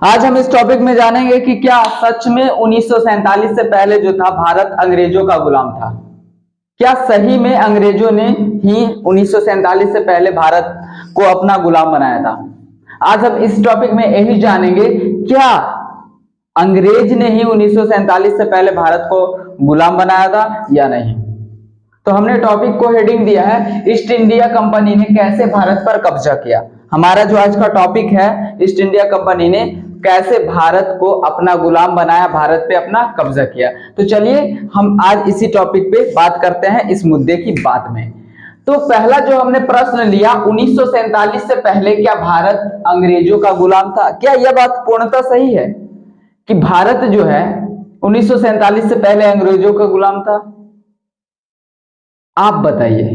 आज हम इस टॉपिक में जानेंगे कि क्या सच में 1947 से पहले जो था भारत अंग्रेजों का गुलाम था। क्या सही में अंग्रेजों ने ही 1947 से पहले भारत को अपना गुलाम बनाया था। आज हम इस टॉपिक में यही जानेंगे, क्या अंग्रेज ने ही 1947 से पहले भारत को गुलाम बनाया था या नहीं। तो हमने टॉपिक को हेडिंग दिया है, ईस्ट इंडिया कंपनी ने कैसे भारत पर कब्जा किया। हमारा जो आज का टॉपिक है, ईस्ट इंडिया कंपनी ने कैसे भारत को अपना गुलाम बनाया, भारत पे अपना कब्जा किया। तो चलिए हम आज इसी टॉपिक पे बात करते हैं, इस मुद्दे की बात में। तो पहला जो हमने प्रश्न लिया, 1947 से पहले क्या भारत अंग्रेजों का गुलाम था। क्या यह बात पूर्णतः सही है कि भारत जो है 1947 से पहले अंग्रेजों का गुलाम था? आप बताइए।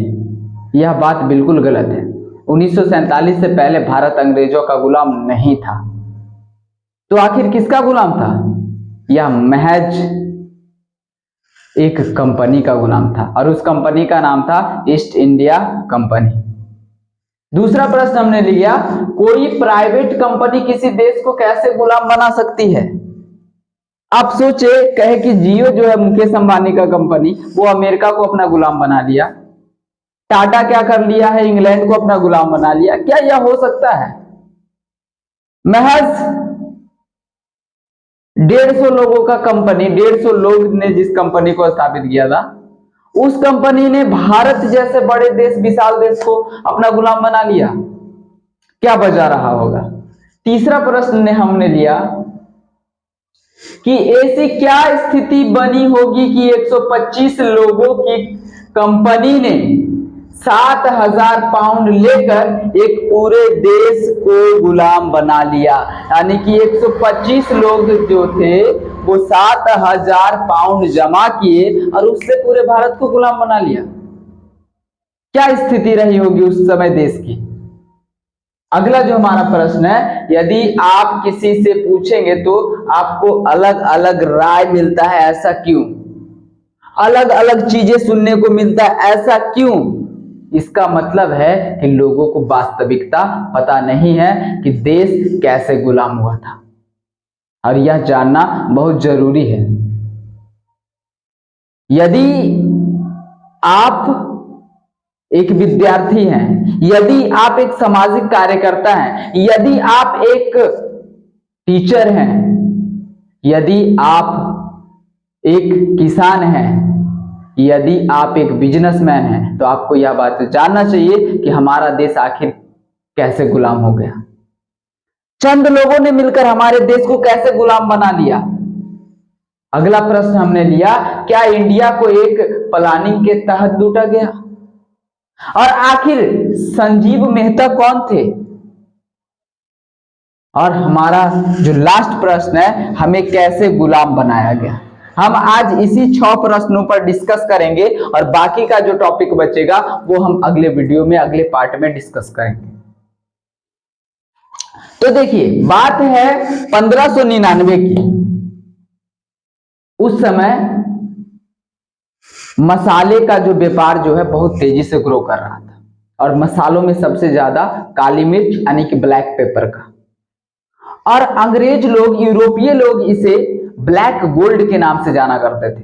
यह बात बिल्कुल गलत है। 1947 से पहले भारत अंग्रेजों का गुलाम नहीं था। तो आखिर किसका गुलाम था? यह महज एक कंपनी का गुलाम था और उस कंपनी का नाम था ईस्ट इंडिया कंपनी। दूसरा प्रश्न हमने लिया, कोई प्राइवेट कंपनी किसी देश को कैसे गुलाम बना सकती है। आप सोचे, कहे कि जियो जो है मुकेश अंबानी का कंपनी, वो अमेरिका को अपना गुलाम बना लिया। टाटा क्या कर लिया है, इंग्लैंड को अपना गुलाम बना लिया। क्या यह हो सकता है? महज 150 लोगों का कंपनी, 150 लोग ने जिस कंपनी को स्थापित किया था, उस कंपनी ने भारत जैसे बड़े देश, विशाल देश को अपना गुलाम बना लिया। क्या बजा रहा होगा। तीसरा प्रश्न ने हमने लिया कि ऐसी क्या स्थिति बनी होगी कि 125 लोगों की कंपनी ने 7,000 पाउंड लेकर एक पूरे देश को गुलाम बना लिया। यानी कि 125 लोग जो थे वो 7,000 पाउंड जमा किए और उससे पूरे भारत को गुलाम बना लिया। क्या स्थिति रही होगी उस समय देश की। अगला जो हमारा प्रश्न है, यदि आप किसी से पूछेंगे तो आपको अलग अलग राय मिलता है, ऐसा क्यों? अलग अलग चीजें सुनने को मिलता है, ऐसा क्यों? इसका मतलब है कि लोगों को वास्तविकता पता नहीं है कि देश कैसे गुलाम हुआ था, और यह जानना बहुत जरूरी है। यदि आप एक विद्यार्थी हैं, यदि आप एक सामाजिक कार्यकर्ता हैं, यदि आप एक टीचर हैं, यदि आप एक किसान हैं, यदि आप एक बिजनेसमैन हैं, तो आपको यह बात जानना चाहिए कि हमारा देश आखिर कैसे गुलाम हो गया। चंद लोगों ने मिलकर हमारे देश को कैसे गुलाम बना लिया। अगला प्रश्न हमने लिया, क्या इंडिया को एक प्लानिंग के तहत लूटा गया। और आखिर संजीव मेहता कौन थे। और हमारा जो लास्ट प्रश्न है, हमें कैसे गुलाम बनाया गया। हम आज इसी 6 प्रश्नों पर डिस्कस करेंगे और बाकी का जो टॉपिक बचेगा वो हम अगले वीडियो में, अगले पार्ट में डिस्कस करेंगे। तो देखिए, बात है 1599 की। उस समय मसाले का जो व्यापार जो है बहुत तेजी से ग्रो कर रहा था, और मसालों में सबसे ज्यादा काली मिर्च यानी कि ब्लैक पेपर का। और अंग्रेज लोग, यूरोपीय लोग इसे ब्लैक गोल्ड के नाम से जाना करते थे।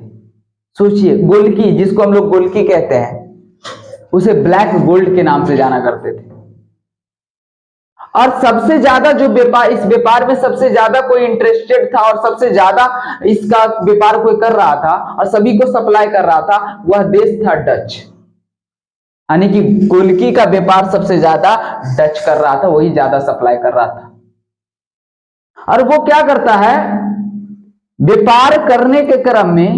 सोचिए, गोल्की, जिसको हम लोग गोल्की कहते हैं, उसे ब्लैक गोल्ड के नाम से जाना करते थे। और सबसे ज्यादा जो व्यापार, इस व्यापार में सबसे ज्यादा कोई इंटरेस्टेड था और सबसे ज्यादा इसका व्यापार कोई कर रहा था और सभी को सप्लाई कर रहा था, वह देश था डच। यानी कि गोल्की का व्यापार सबसे ज्यादा डच कर रहा था, वही ज्यादा सप्लाई कर रहा था। और वो क्या करता है, व्यापार करने के क्रम में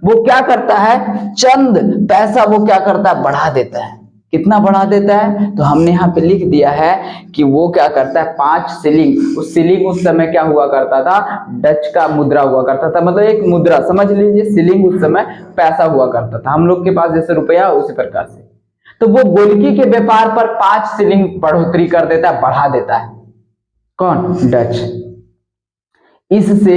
वो क्या करता है, चंद पैसा वो क्या करता है, बढ़ा देता है। कितना बढ़ा देता है, तो हमने यहाँ पे लिख दिया है कि वो क्या करता है, 5 शिलिंग। उस शिलिंग उस समय क्या हुआ करता था, डच का मुद्रा हुआ करता था। मतलब एक मुद्रा समझ लीजिए, शिलिंग उस समय पैसा हुआ करता था, हम लोग के पास जैसे रुपया, उसी प्रकार से। तो वो गोल्की के व्यापार पर 5 शिलिंग बढ़ोतरी कर देता है, बढ़ा देता है। कौन? डच। इससे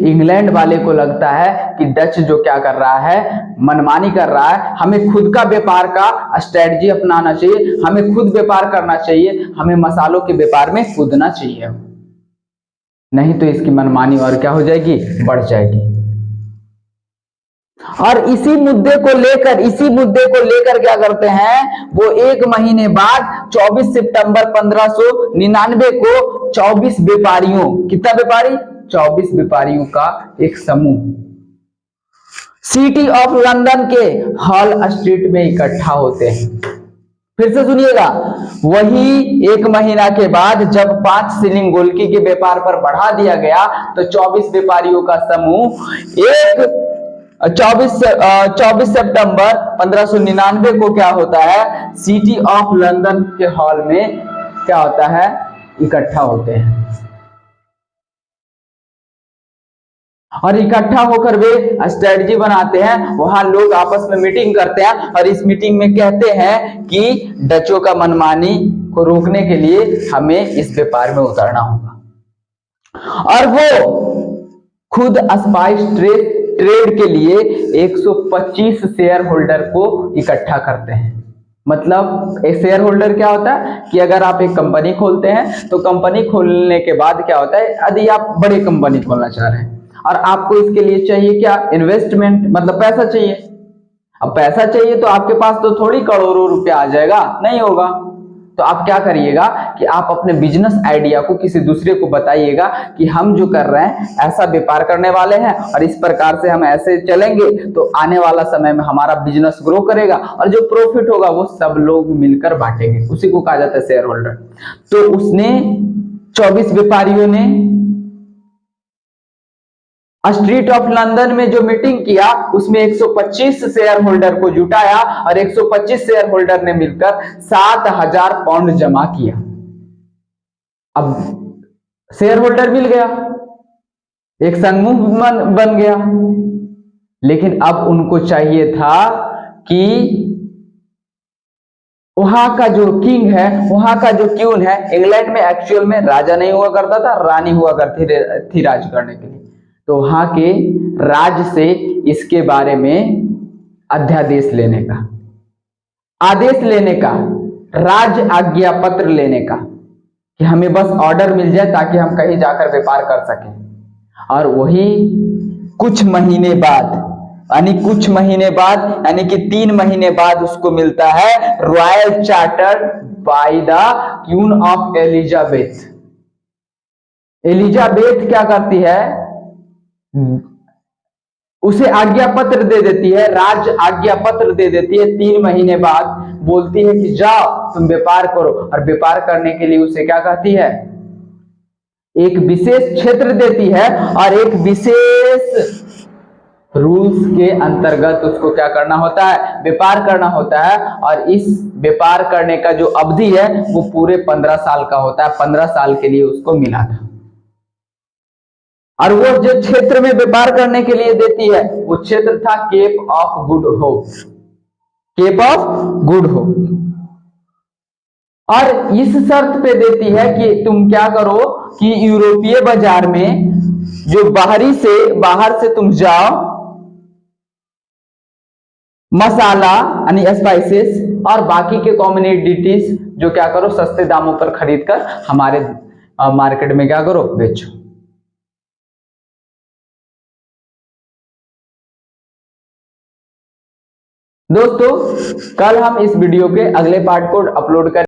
इंग्लैंड वाले को लगता है कि डच जो क्या कर रहा है, मनमानी कर रहा है, हमें खुद का व्यापार का स्ट्रेटजी अपनाना चाहिए, हमें खुद व्यापार करना चाहिए, हमें मसालों के व्यापार में कूदना चाहिए। नहीं तो इसकी मनमानी और क्या हो जाएगी, बढ़ जाएगी। और इसी मुद्दे को लेकर क्या करते हैं, वो एक महीने बाद 24 सितंबर 1599 को 24 व्यापारियों, कितना व्यापारी, 24 व्यापारियों का एक समूह सिटी ऑफ लंदन के हॉल स्ट्रीट में इकट्ठा होते हैं। फिर से सुनिएगा, वही एक महीना के बाद जब 5 शिलिंग गोल्की के व्यापार पर बढ़ा दिया गया तो 24 व्यापारियों का समूह 24 सितंबर 1599 को क्या होता है, सिटी ऑफ लंदन के हॉल में क्या होता है, इकट्ठा होते हैं। और इकट्ठा होकर वे स्ट्रेटजी बनाते हैं, वहां लोग आपस में मीटिंग करते हैं और इस मीटिंग में कहते हैं कि डचों का मनमानी को रोकने के लिए हमें इस व्यापार में उतरना होगा। और वो खुद स्पाइस ट्रेड के लिए 125 शेयर होल्डर को इकट्ठा करते हैं। मतलब एक शेयर होल्डर क्या होता है कि अगर आप एक कंपनी खोलते हैं तो कंपनी खोलने के बाद क्या होता है, यदि आप बड़ी कंपनी खोलना चाह रहे हैं और आपको इसके लिए चाहिए क्या, इन्वेस्टमेंट, मतलब पैसा चाहिए। अब पैसा चाहिए तो आपके पास तो थोड़ी करोड़ों रुपया आ जाएगा, नहीं होगा। तो आप क्या करिएगा कि आप अपने बिजनेस आइडिया को किसी दूसरे को बताइएगा कि हम जो कर रहे हैं ऐसा व्यापार करने वाले हैं और इस प्रकार से हम ऐसे चलेंगे तो आने वाला समय में हमारा बिजनेस ग्रो करेगा और जो प्रॉफिट होगा वो सब लोग मिलकर बांटेंगे, उसी को कहा जाता है शेयर होल्डर। तो उसने 24 व्यापारियों ने स्ट्रीट ऑफ लंदन में जो मीटिंग किया उसमें 125 शेयर होल्डर को जुटाया और 125 शेयर होल्डर ने मिलकर 7000 पाउंड जमा किया। अब शेयर होल्डर मिल गया, एक समूह बन गया, लेकिन अब उनको चाहिए था कि वहां का जो किंग है, वहां का जो क्वीन है, इंग्लैंड में एक्चुअल में राजा नहीं हुआ करता था, रानी हुआ करती थी राज करने के लिए। तो वहां के राज से इसके बारे में अध्यादेश लेने का, आदेश लेने का, राज आज्ञा पत्र लेने का कि हमें बस ऑर्डर मिल जाए ताकि हम कहीं जाकर व्यापार कर सकें। और वही कुछ महीने बाद यानी कि 3 महीने बाद उसको मिलता है royal charter by the queen of Elizabeth. Elizabeth क्या करती है, उसे आज्ञा पत्र दे देती है, राज आज्ञा पत्र दे देती है। 3 महीने बाद बोलती है कि जाओ तुम व्यापार करो, और व्यापार करने के लिए उसे क्या कहती है, एक विशेष क्षेत्र देती है और एक विशेष रूल्स के अंतर्गत उसको क्या करना होता है, व्यापार करना होता है। और इस व्यापार करने का जो अवधि है वो पूरे 15 साल का होता है। 15 साल के लिए उसको मिला था। और वो जो क्षेत्र में व्यापार करने के लिए देती है वो क्षेत्र था Cape of Good Hope, Cape of Good Hope. और इस शर्त पे देती है कि तुम क्या करो कि यूरोपीय बाजार में जो बाहर से तुम जाओ, मसाला यानी स्पाइसेस और बाकी के कॉमोडिटीज जो क्या करो, सस्ते दामों पर खरीद कर हमारे मार्केट में क्या करो, बेचो। दोस्तों कल हम इस वीडियो के अगले पार्ट को अपलोड करें।